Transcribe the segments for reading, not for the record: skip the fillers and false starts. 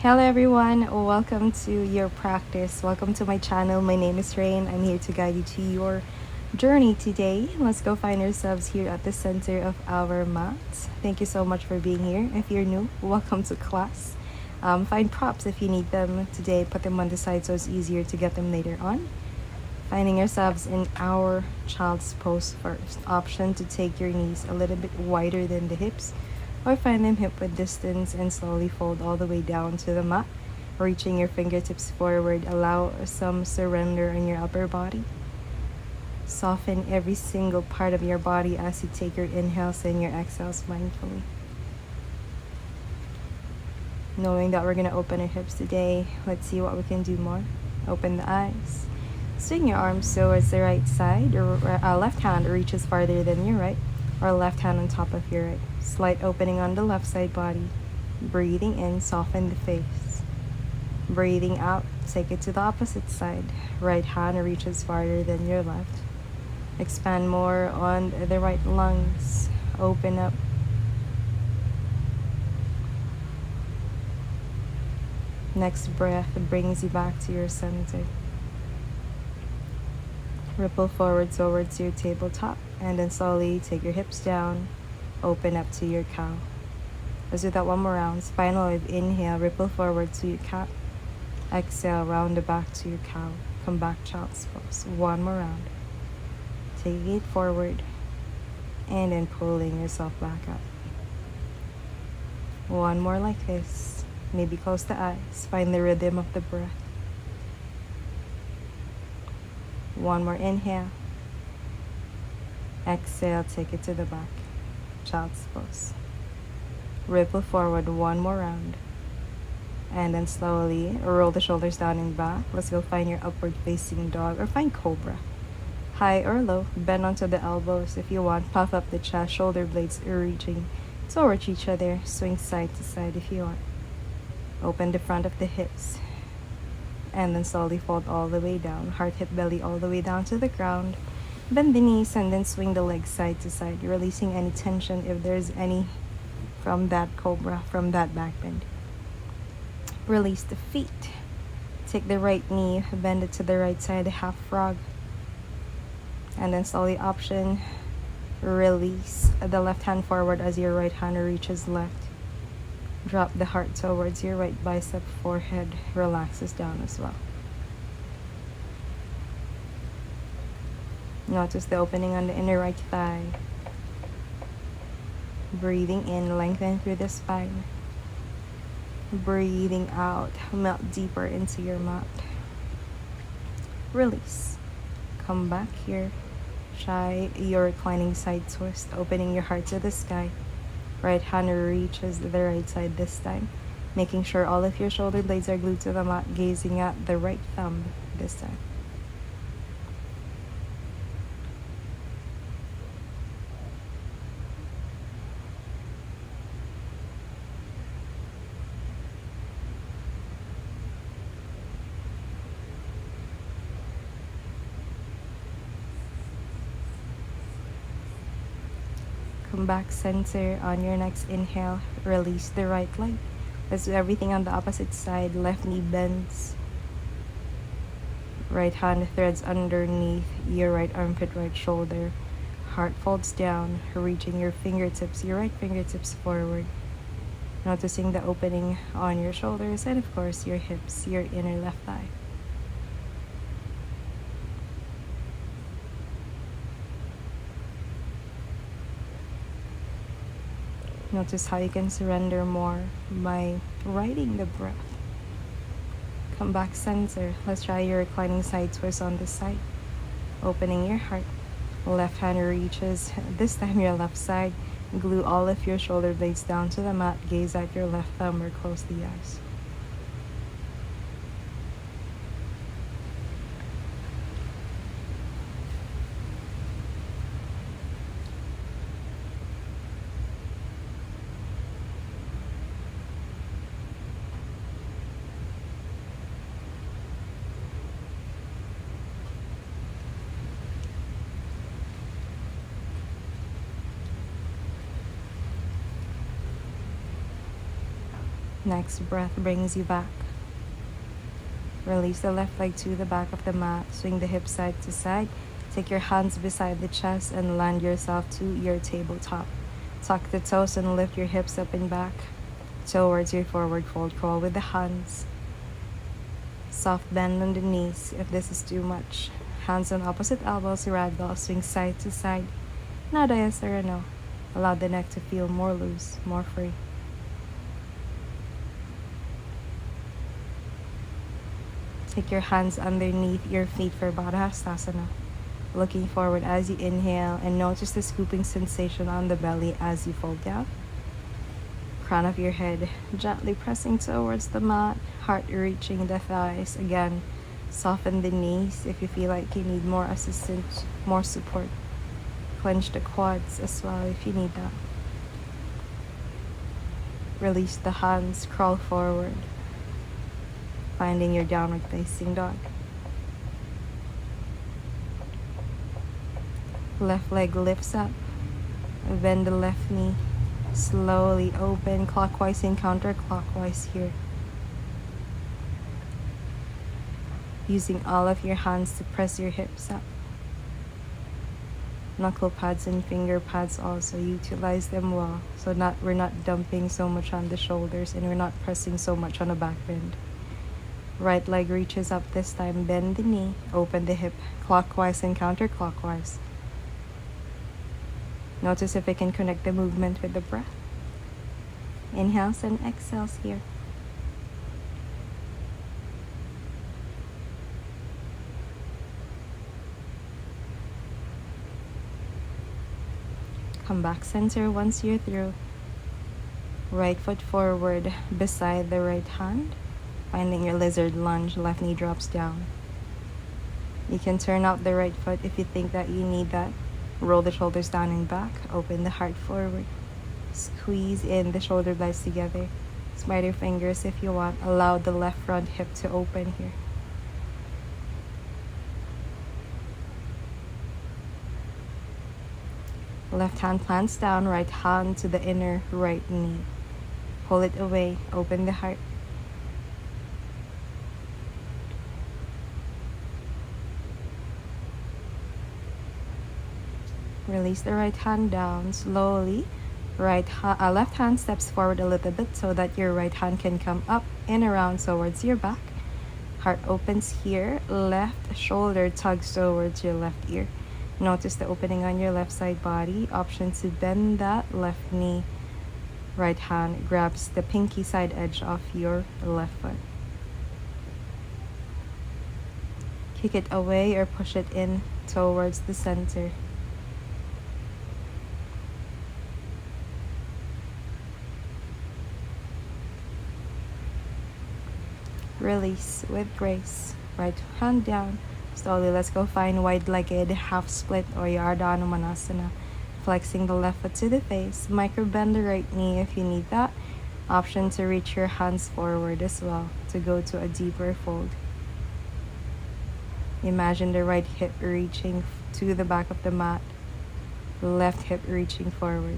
Hello everyone, welcome to your practice. Welcome to my channel. My name is Rain. I'm here to guide you to your journey today. Let's go find ourselves here at the center of our mat. Thank you so much for being here. If you're new, welcome to class. Find props if you need them today. Put them on the side so it's easier to get them later on. Finding ourselves in our child's pose first. Option to take your knees a little bit wider than the hips, or find them hip width distance and slowly fold all the way down to the mat, reaching your fingertips forward. Allow some surrender in your upper body. Soften every single part of your body as you take your inhales and your exhales mindfully. Knowing that we're going to open our hips today, let's see what we can do more. Open the eyes. Swing your arms towards the right side, or left hand reaches farther than your right, or left hand on top of your right. Slight opening on the left side body. Breathing in, soften the face. Breathing out, take it to the opposite side. Right hand reaches farther than your left. Expand more on the right lungs. Open up. Next breath brings you back to your center. Ripple forward towards your tabletop, and then slowly take your hips down. Open up to your cow. Let's do that one more round. Spinal wave, inhale, ripple forward to your cat. Exhale, round the back to your cow. Come back, child's pose. One more round. Taking it forward, and then pulling yourself back up. One more like this. Maybe close the eyes. Find the rhythm of the breath. One more inhale. Exhale, take it to the back. Child's pose. Ripple forward one more round. And then slowly roll the shoulders down and back. Let's go find your upward facing dog, or find Cobra. High or low, bend onto the elbows if you want. Puff up the chest, shoulder blades are reaching towards each other. Swing side to side if you want. Open the front of the hips. And then slowly fold all the way down. Heart, hip, belly all the way down to the ground. Bend the knees and then swing the legs side to side, releasing any tension if there's any from that cobra, from that back bend. Release the feet. Take the right knee, bend it to the right side, half frog. And then slowly option, release the left hand forward as your right hand reaches left. Drop the heart towards your right bicep, forehead relaxes down as well. Notice the opening on the inner right thigh. Breathing in, lengthen through the spine. Breathing out, melt deeper into your mat. Release. Come back here. Try your reclining side twist, opening your heart to the sky. Right hand reaches the right side this time, making sure all of your shoulder blades are glued to the mat, gazing at the right thumb this time. Come back center on your next inhale. Release the right leg. Let's do everything on the opposite side. Left knee bends. Right hand threads underneath your right armpit, right shoulder. Heart folds down, reaching your fingertips, your right fingertips forward. Noticing the opening on your shoulders and of course your hips, your inner left thigh. Notice how you can surrender more by riding the breath. Come back center. Let's try your reclining side twist on this side. Opening your heart. Left hand reaches, this time your left side. Glue all of your shoulder blades down to the mat. Gaze at your left thumb or close the eyes. next breath brings you back. Release the left leg to the back of the mat. Swing the hips side to side. Take your hands beside the chest and land yourself to your tabletop. Tuck the toes and lift your hips up and back towards your forward fold. Crawl with the hands. Soft bend on the knees if this is too much. Hands on opposite elbows, ragdoll. Swing side to side. Nada yes or no. Allow the neck to feel more loose, more free. Take your hands underneath your feet for Virasana. Looking forward as you inhale and notice the scooping sensation on the belly as you fold down. Crown of your head gently pressing towards the mat, heart reaching the thighs. Again, soften the knees if you feel like you need more assistance, more support. Clench the quads as well if you need that. Release the hands, crawl forward, finding your downward facing dog. Left leg lifts up, bend the left knee, slowly open clockwise and counterclockwise here. Using all of your hands to press your hips up. Knuckle pads and finger pads also, utilize them well so we're not dumping so much on the shoulders and we're not pressing so much on the back bend. Right leg reaches up this time, bend the knee, open the hip clockwise and counterclockwise. Notice if I can connect the movement with the breath. Inhales and exhales here. Come back center once you're through. Right foot forward beside the right hand. Finding your lizard lunge, left knee drops down. You can turn out the right foot if you think that you need that. Roll the shoulders down and back. Open the heart forward. Squeeze in the shoulder blades together. Spider fingers if you want. Allow the left front hip to open here. Left hand plants down, right hand to the inner right knee. Pull it away, open the heart. Release the right hand down slowly. Left hand steps forward a little bit so that your right hand can come up and around towards your back. Heart opens here. Left shoulder tugs towards your left ear. Notice the opening on your left side body. Option to bend that left knee. Right hand grabs the pinky side edge of your left foot. Kick it away or push it in towards the center. Release with grace. Right hand down. Slowly, let's go find wide-legged half split or Yardana Malasana. Flexing the left foot to the face. Micro bend the right knee if you need that. Option to reach your hands forward as well to go to a deeper fold. Imagine the right hip reaching to the back of the mat. Left hip reaching forward.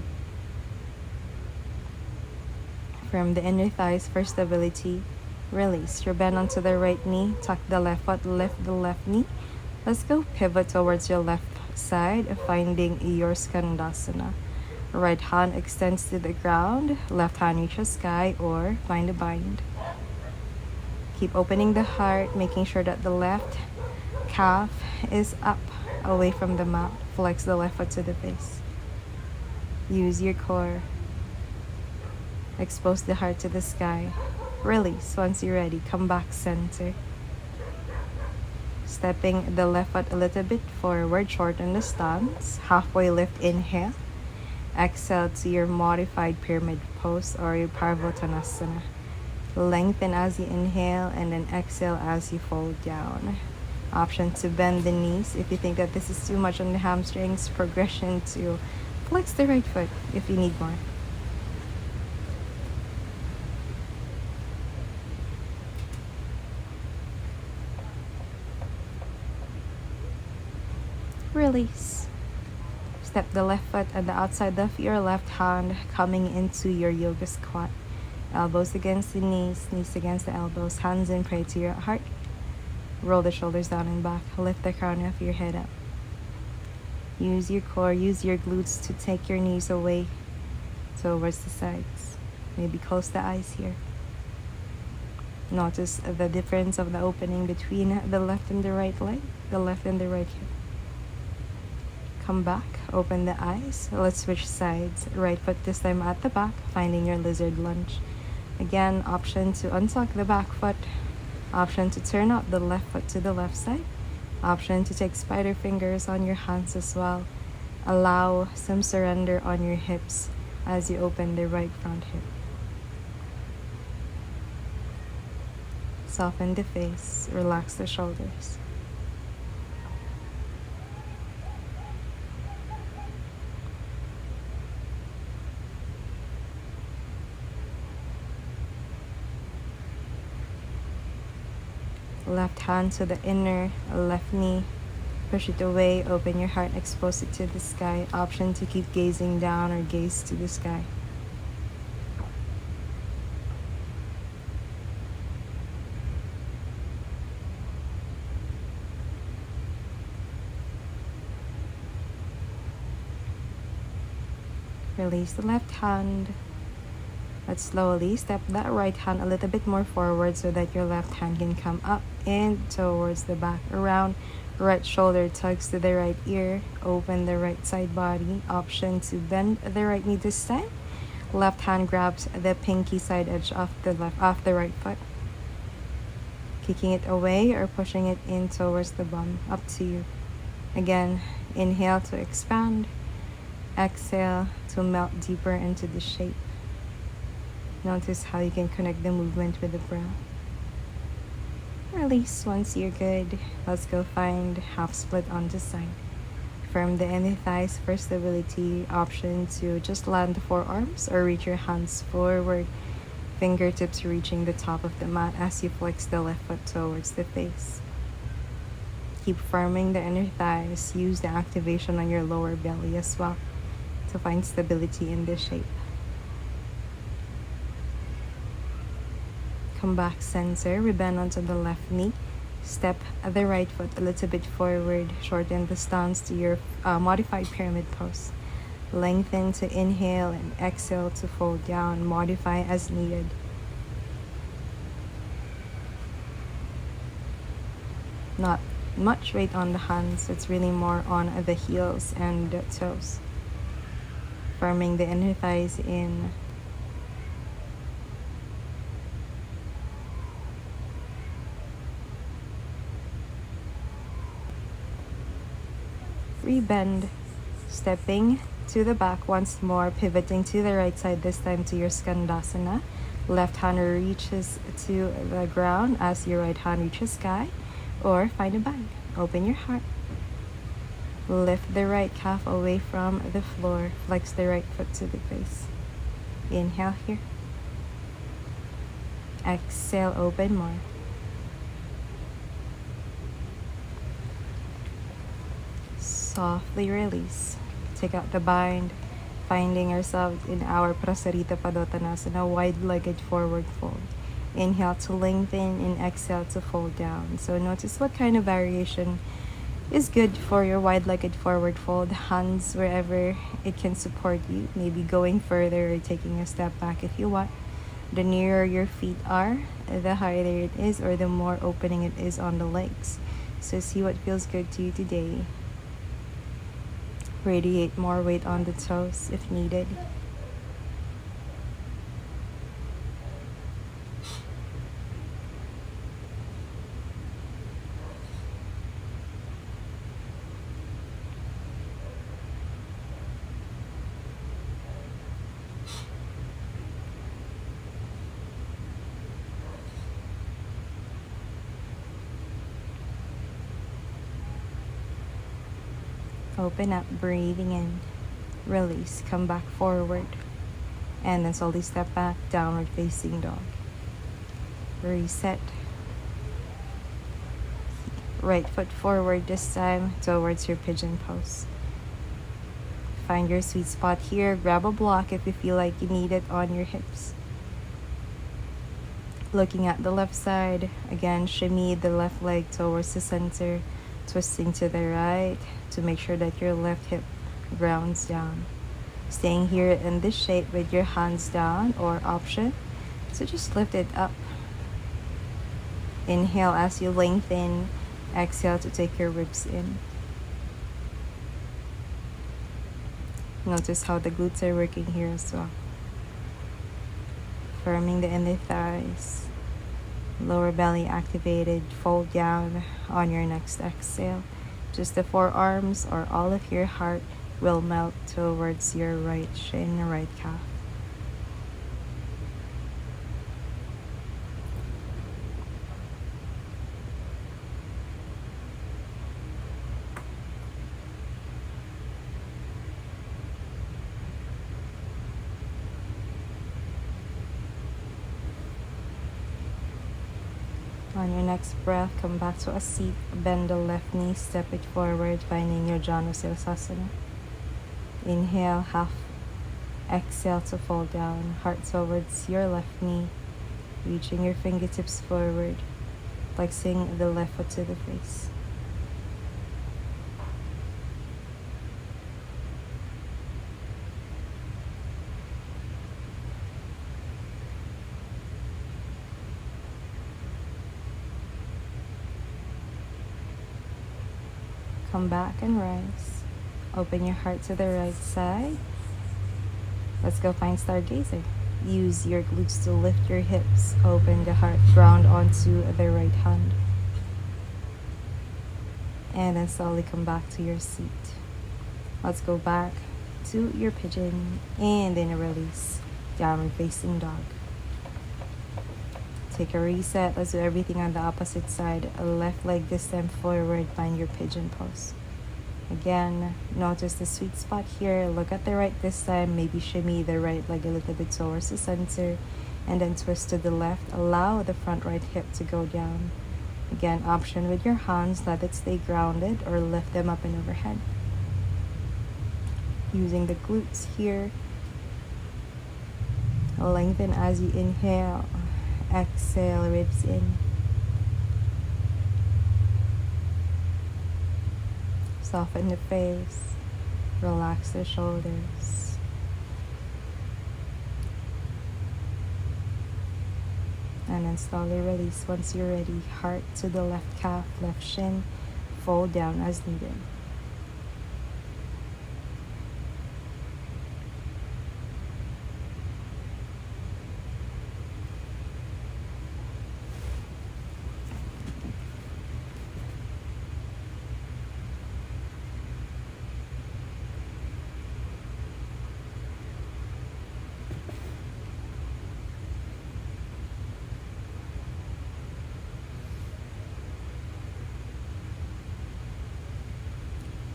From the inner thighs for stability. Release your bend onto the right knee, tuck the left foot, lift the left knee. Let's go pivot towards your left side, finding your Skandasana. Right hand extends to the ground, left hand reaches sky or find a bind. Keep opening the heart, making sure that the left calf is up away from the mat. Flex the left foot to the face. Use your core. Expose the heart to the sky. Release once you're ready. Come back center. Stepping the left foot a little bit forward, shorten the stance. Halfway lift, inhale. Exhale to your modified pyramid pose or your Konasana. Lengthen as you inhale and then exhale as you fold down. Option to bend the knees if you think that this is too much on the hamstrings. Progression to flex the right foot if you need more. Release. Step the left foot at the outside of your left hand, coming into your yoga squat. Elbows against the knees, knees against the elbows, hands in, pray to your heart. Roll the shoulders down and back. Lift the crown of your head up. Use your core, use your glutes to take your knees away towards the sides. Maybe close the eyes here. Notice the difference of the opening between the left and the right leg, the left and the right hip. Come back, open the eyes. Let's switch sides. Right foot this time at the back, finding your lizard lunge. Again, option to untuck the back foot. Option to turn out the left foot to the left side. Option to take spider fingers on your hands as well. Allow some surrender on your hips as you open the right front hip. Soften the face, relax the shoulders. Left hand to the inner left knee. Push it away, open your heart, expose it to the sky. Option to keep gazing down or gaze to the sky. Release the left hand. Let's slowly step that right hand a little bit more forward so that your left hand can come up and towards the back, around. Right shoulder tugs to the right ear. Open the right side body. Option to bend the right knee this time. Left hand grabs the pinky side edge off the right foot. Kicking it away or pushing it in towards the bum. Up to you. Again, inhale to expand. Exhale to melt deeper into the shape. Notice how you can connect the movement with the breath. Release once you're good. Let's go find half split on the side. Firm the inner thighs for stability. Option to just land the forearms or reach your hands forward. Fingertips reaching the top of the mat as you flex the left foot towards the face. Keep firming the inner thighs. Use the activation on your lower belly as well to find stability in this shape. Come back center, rebend onto the left knee. Step the right foot a little bit forward. Shorten the stance to your modified pyramid pose. Lengthen to inhale and exhale to fold down. Modify as needed. Not much weight on the hands. It's really more on the heels and the toes. Firming the inner thighs in. Rebend, stepping to the back once more, pivoting to the right side, this time to your Skandasana. Left hand reaches to the ground as your right hand reaches sky, or find a bag. Open your heart. Lift the right calf away from the floor. Flex the right foot to the face. Inhale here. Exhale, open more. Softly release. Take out the bind, finding ourselves in our Prasarita Padottanasana, wide-legged forward fold. Inhale to lengthen and exhale to fold down. So notice what kind of variation is good for your wide-legged forward fold. Hands wherever it can support you. Maybe going further or taking a step back if you want. The nearer your feet are, the higher it is, or the more opening it is on the legs. So see what feels good to you today. Radiate more weight on the toes if needed. Open up, breathing in, release, come back forward, and then slowly step back, downward facing dog. Reset. Right foot forward this time towards your pigeon pose. Find your sweet spot here. Grab a block if you feel like you need it on your hips. Looking at the left side, again, shimmy the left leg towards the center, twisting to the right to make sure that your left hip grounds down. Staying here in this shape with your hands down, or option, so just lift it up. Inhale as you lengthen, exhale to take your ribs in. Notice how the glutes are working here as well. Firming the inner thighs, lower belly activated, fold down on your next exhale. Just the forearms or all of your heart will melt towards your right shin, right calf. On your next breath, come back to a seat, bend the left knee, step it forward, finding your Janu sirsasana. Inhale, half. Exhale to fall down, heart towards your left knee, reaching your fingertips forward, flexing the left foot to the face. Come back and rise. Open your heart to the right side. Let's go find Stargazer. Use your glutes to lift your hips. Open the heart, ground onto the right hand. And then slowly come back to your seat. Let's go back to your pigeon and then release. Downward facing dog. Take a reset. Let's do everything on the opposite side. Left leg this time forward. Find your pigeon pose. Again, notice the sweet spot here. Look at the right this time. Maybe shimmy the right leg a little bit towards the center. And then twist to the left. Allow the front right hip to go down. Again, option with your hands. Let it stay grounded or lift them up and overhead. Using the glutes here. Lengthen as you inhale. Exhale, ribs in. Soften the face. Relax the shoulders. And then slowly release once you're ready. Heart to the left calf, left shin. Fold down as needed.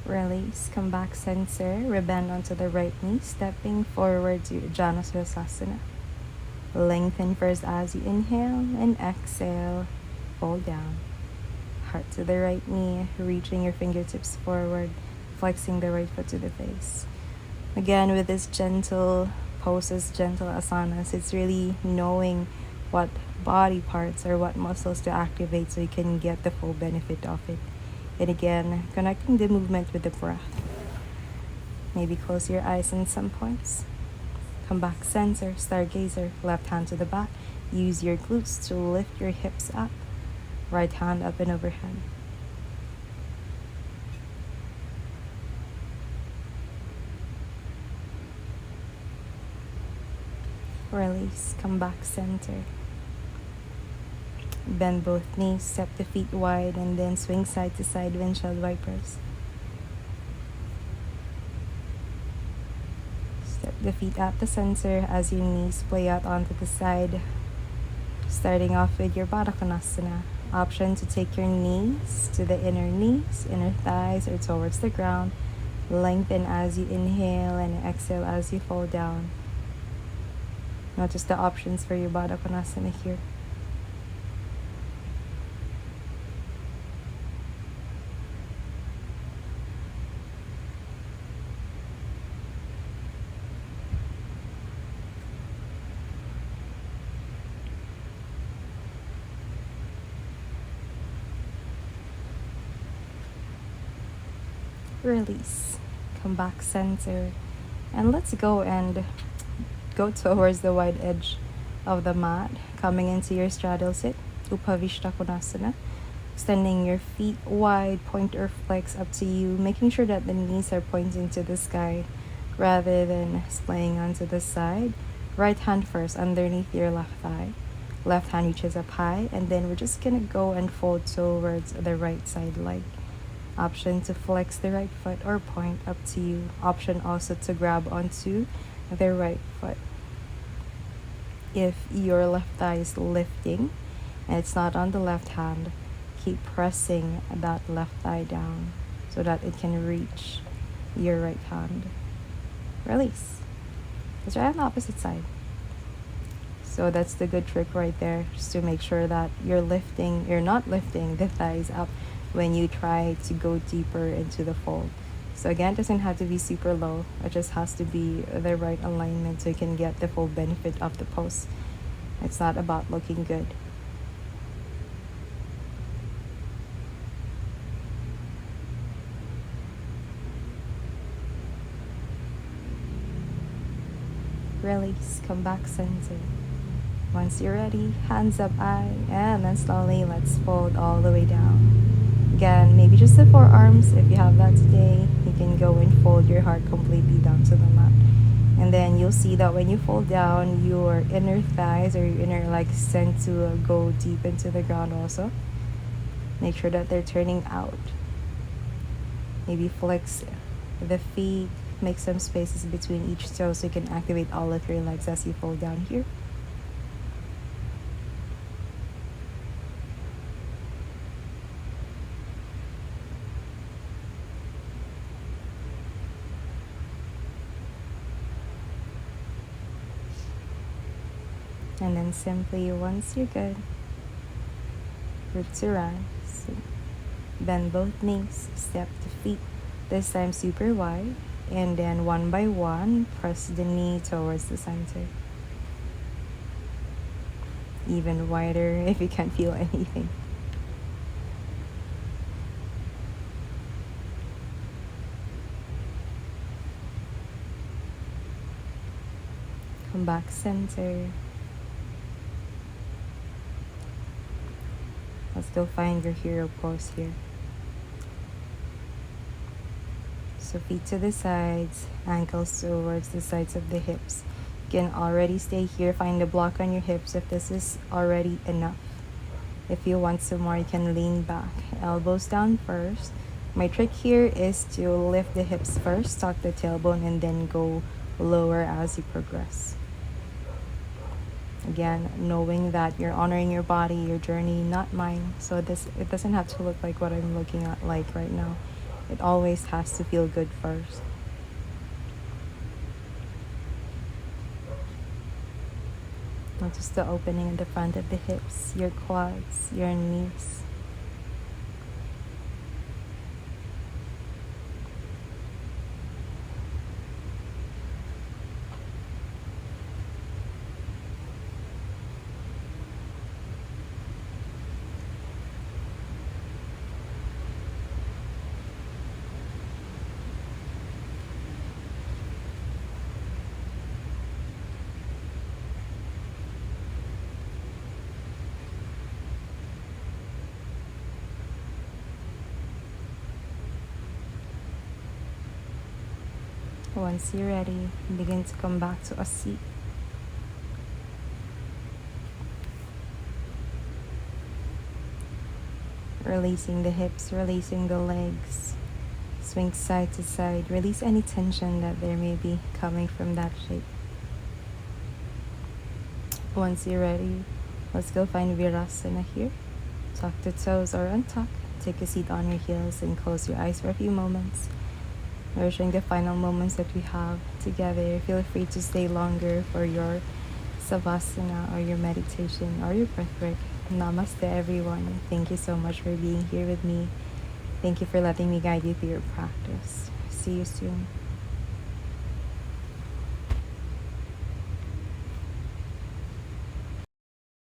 Release, come back center, rebend onto the right knee, stepping forward to Janu sirsasana. Lengthen first as you inhale and exhale, fold down. Heart to the right knee, reaching your fingertips forward, flexing the right foot to the face. Again, with this gentle poses, gentle asanas, it's really knowing what body parts or what muscles to activate so you can get the full benefit of it. And again, connecting the movement with the breath. Maybe close your eyes in some points. Come back center, stargazer, left hand to the back. Use your glutes to lift your hips up. Right hand up and overhead. Release, come back center. Bend both knees, step the feet wide, and then swing side to side windshield wipers. Step the feet at the center as your knees play out onto the side. Starting off with your konasana. Option to take your knees to the inner knees, inner thighs, or towards the ground. Lengthen as you inhale and exhale as you fall down. Notice the options for your konasana here. Release. Come back center. And let's go and go towards the wide edge of the mat. Coming into your straddle sit. Upavishta konasana. Extending your feet wide, point or flex, up to you. Making sure that the knees are pointing to the sky rather than splaying onto the side. Right hand first underneath your left thigh. Left hand reaches up high, and then we're just gonna go and fold towards the right side leg. Option to flex the right foot or point, up to you. Option also to grab onto the right foot. If your left thigh is lifting and it's not on the left hand, keep pressing that left thigh down so that it can reach your right hand. Release. Let's try on the opposite side. So that's the good trick right there, just to make sure that you're not lifting the thighs up when you try to go deeper into the fold. So again, it doesn't have to be super low. It just has to be the right alignment so you can get the full benefit of the pose. It's not about looking good. Release, come back center. Once you're ready, hands up high, and then slowly let's fold all the way down. Again, maybe just the forearms. If you have that today, you can go and fold your heart completely down to the mat. And then you'll see that when you fold down, your inner thighs or your inner legs tend to go deep into the ground also. Make sure that they're turning out. Maybe flex the feet, make some spaces between each toe so you can activate all of your legs as you fold down here. And then simply, once you're good, root to rise. Bend both knees, step the feet, this time super wide. And then one by one, press the knee towards the center. Even wider if you can't feel anything. Come back center. Let's go find your hero pose here. So feet to the sides, ankles towards the sides of the hips. You can already stay here, find a block on your hips if this is already enough. If you want some more, you can lean back. Elbows down first. My trick here is to lift the hips first, tuck the tailbone, and then go lower as you progress. Again, knowing that you're honoring your body, your journey, not mine. So it doesn't have to look like what I'm looking at like right now. It always has to feel good first. Notice the opening in the front of the hips, your quads, your knees. Once you're ready, begin to come back to a seat. Releasing the hips, releasing the legs. Swing side to side. Release any tension that there may be coming from that shape. Once you're ready, let's go find Virasana here. Tuck the toes or untuck. Take a seat on your heels and close your eyes for a few moments. Nourishing the final moments that we have together. Feel free to stay longer for your savasana or your meditation or your breathwork. Namaste, everyone. Thank you so much for being here with me. Thank you for letting me guide you through your practice. See you soon.